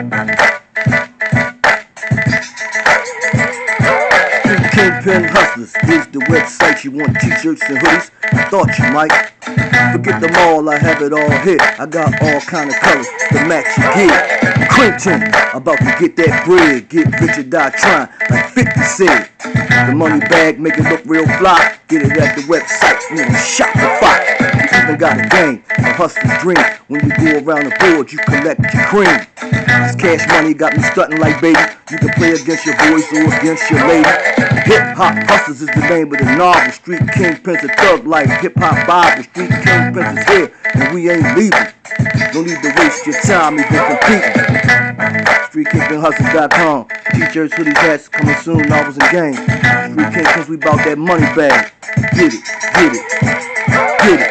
Street Kingpin Hustlers, here's the website. You want t-shirts and hoodies? I thought you might. Forget them all, I have it all here. I got all kind of colors to match your gear. Quentin, about to get that bread. Get rich or die trying, like 50 said. The money bag make it look real fly. Get it at the website, Shopify. You even got a game, a hustler's dream. When you go around the board, you collect your cream. This cash money got me stunting like baby. You can play against your boys or against your lady. Hip Hop Hustlers is the name of the novel. Street Kingpin's a thug life. Hip Hop Bible. Street Kingpin's is here and we ain't leaving. No need to waste your time even competing. StreetKingpinHustles.com. T-shirts, hoodies, hats, coming soon, novels and games. Street Kingpins, we bout that money bag. Get it, get it, get it.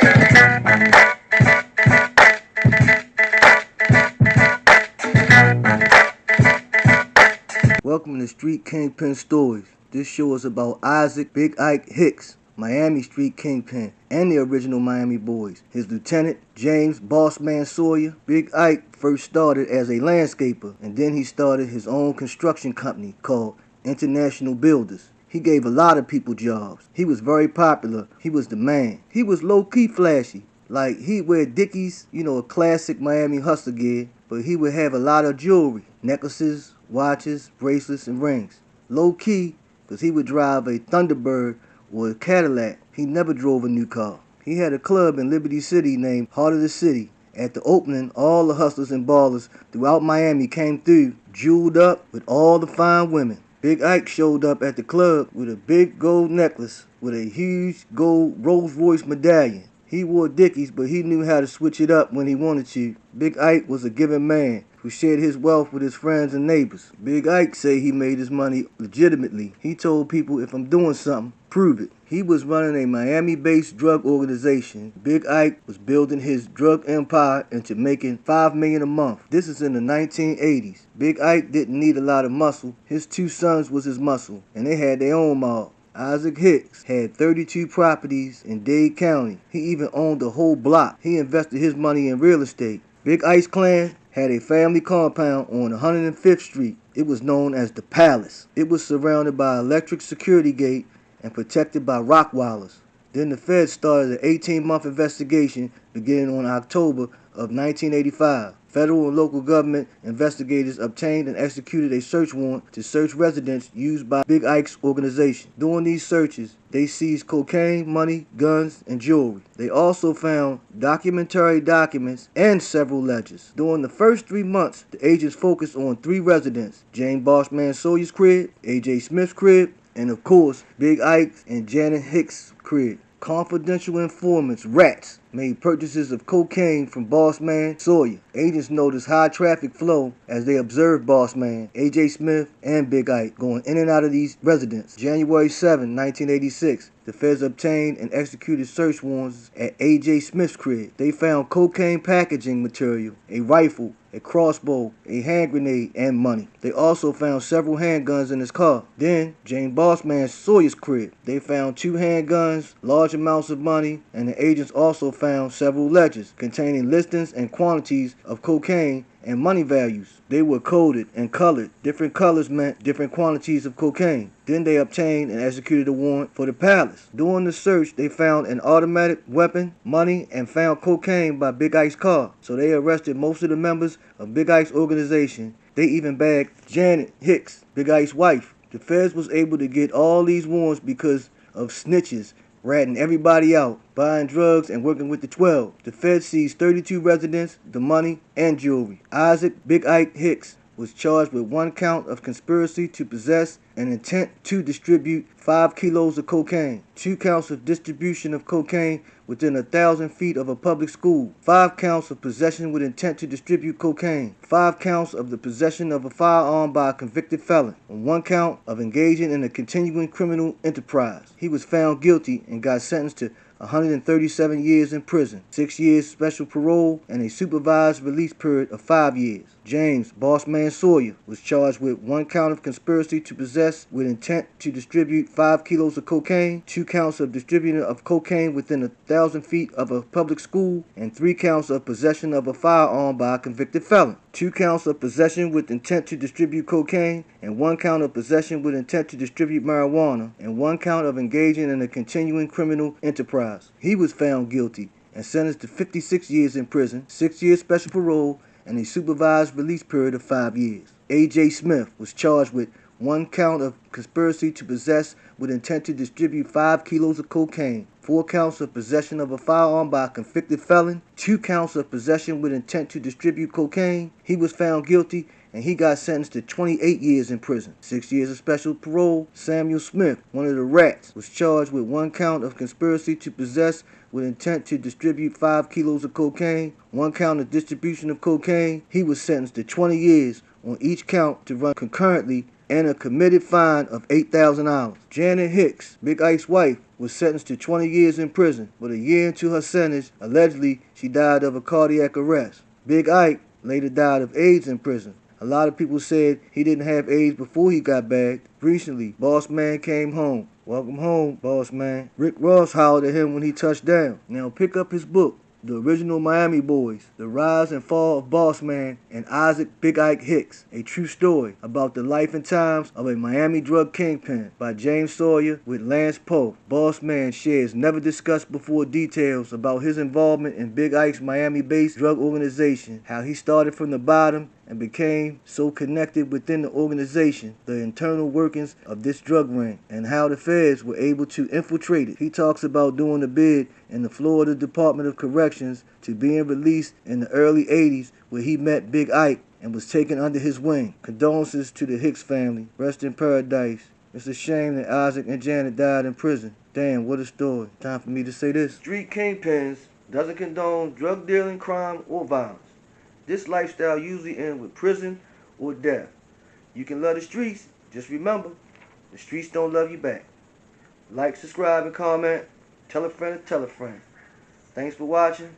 Welcome to Street Kingpin Stories. This show is about Isaac Big Ike Hicks, Miami Street Kingpin, and the original Miami Boys. His lieutenant, James Bossman Sawyer. Big Ike first started as a landscaper, and then he started his own construction company called International Builders. He gave a lot of people jobs. He was very popular. He was the man. He was low-key flashy. Like, he'd wear Dickies, a classic Miami hustler gear, but he would have a lot of jewelry, necklaces, watches, bracelets, and rings. Low-key, because he would drive a Thunderbird or a Cadillac. He never drove a new car. He had a club in Liberty City named Heart of the City. At the opening, all the hustlers and ballers throughout Miami came through, jeweled up with all the fine women. Big Ike showed up at the club with a big gold necklace with a huge gold Rolls Royce medallion. He wore Dickies, but he knew how to switch it up when he wanted to. Big Ike was a giving man who shared his wealth with his friends and neighbors. Big Ike say he made his money legitimately. He told people, if I'm doing something, prove it. He was running a Miami-based drug organization. Big Ike was building his drug empire into making $5 million a month. This is in the 1980s. Big Ike didn't need a lot of muscle. His two sons was his muscle, and they had their own mob. Isaac Hicks had 32 properties in Dade County. He even owned a whole block. He invested his money in real estate. Big Ike's clan had a family compound on 105th Street. It was known as the Palace. It was surrounded by an electric security gate and protected by Rockwallers. Then the feds started an 18-month investigation beginning on October of 1985. Federal and local government investigators obtained and executed a search warrant to search residents used by Big Ike's organization. During these searches, they seized cocaine, money, guns, and jewelry. They also found documentary documents and several ledgers. During the first 3 months, the agents focused on 3 residents: James Bossman Sawyer's crib, A.J. Smith's crib, and of course, Big Ike's and Janet Hicks' crib. Confidential informants, rats, made purchases of cocaine from Bossman Sawyer. Agents noticed high traffic flow as they observed Bossman, A.J. Smith, and Big Ike going in and out of these residents. January 7, 1986, the feds obtained and executed search warrants at A.J. Smith's crib. They found cocaine packaging material, a rifle, a crossbow, a hand grenade, and money. They also found several handguns in his car. Then, James Bossman Sawyer's crib. They found 2 handguns, large amounts of money, and the agents also found several ledgers containing listings and quantities of cocaine and money values. They were coded and colored. Different colors meant different quantities of cocaine. Then they obtained and executed a warrant for the Palace. During the search, they found an automatic weapon, money, and found cocaine by Big Ike's car. So they arrested most of the members of Big Ike's organization. They even bagged Janet Hicks, Big Ike's wife. The feds was able to get all these warrants because of snitches ratting everybody out, buying drugs, and working with the 12. The feds seized 32 residents, the money, and jewelry. Isaac Big Ike Hicks was charged with 1 count of conspiracy to possess and intent to distribute 5 kilos of cocaine, 2 counts of distribution of cocaine within 1,000 feet of a public school, 5 counts of possession with intent to distribute cocaine, 5 counts of the possession of a firearm by a convicted felon, and 1 count of engaging in a continuing criminal enterprise. He was found guilty and got sentenced to 137 years in prison, 6 years special parole, and a supervised release period of 5 years. James Bossman Sawyer was charged with 1 count of conspiracy to possess with intent to distribute 5 kilos of cocaine, 2 counts of distributing of cocaine within 1,000 feet of a public school, and 3 counts of possession of a firearm by a convicted felon. 2 counts of possession with intent to distribute cocaine, and 1 count of possession with intent to distribute marijuana, and 1 count of engaging in a continuing criminal enterprise. He was found guilty and sentenced to 56 years in prison, 6 years special parole, and a supervised release period of 5 years. A.J. Smith was charged with 1 count of conspiracy to possess with intent to distribute 5 kilos of cocaine, 4 counts of possession of a firearm by a convicted felon, 2 counts of possession with intent to distribute cocaine. He was found guilty and he got sentenced to 28 years in prison, 6 years of special parole. Samuel Smith, one of the rats, was charged with 1 count of conspiracy to possess with intent to distribute 5 kilos of cocaine, 1 count of distribution of cocaine. He was sentenced to 20 years on each count to run concurrently and a committed fine of $8,000. Janet Hicks, Big Ike's wife, was sentenced to 20 years in prison, but a year into her sentence, allegedly she died of a cardiac arrest. Big Ike later died of AIDS in prison. A lot of people said he didn't have AIDS before he got bagged. Recently, Boss Man came home. Welcome home, Boss Man. Rick Ross hollered at him when he touched down. Now pick up his book, The Original Miami Boys, The Rise and Fall of Boss Man and Isaac Big Ike Hicks, a true story about the life and times of a Miami drug kingpin, by James Sawyer with Lance Poe. Boss Man shares never discussed before details about his involvement in Big Ike's Miami-based drug organization, how he started from the bottom and became so connected within the organization, the internal workings of this drug ring, and how the feds were able to infiltrate it. He talks about doing a bid in the Florida Department of Corrections to being released in the early 80s, where he met Big Ike and was taken under his wing. Condolences to the Hicks family. Rest in paradise. It's a shame that Isaac and Janet died in prison. Damn, what a story. Time for me to say this. Street Kingpins doesn't condone drug dealing, crime, or violence. This lifestyle usually ends with prison or death. You can love the streets, just remember, the streets don't love you back. Like, subscribe, and comment. Tell a friend to tell a friend. Thanks for watching.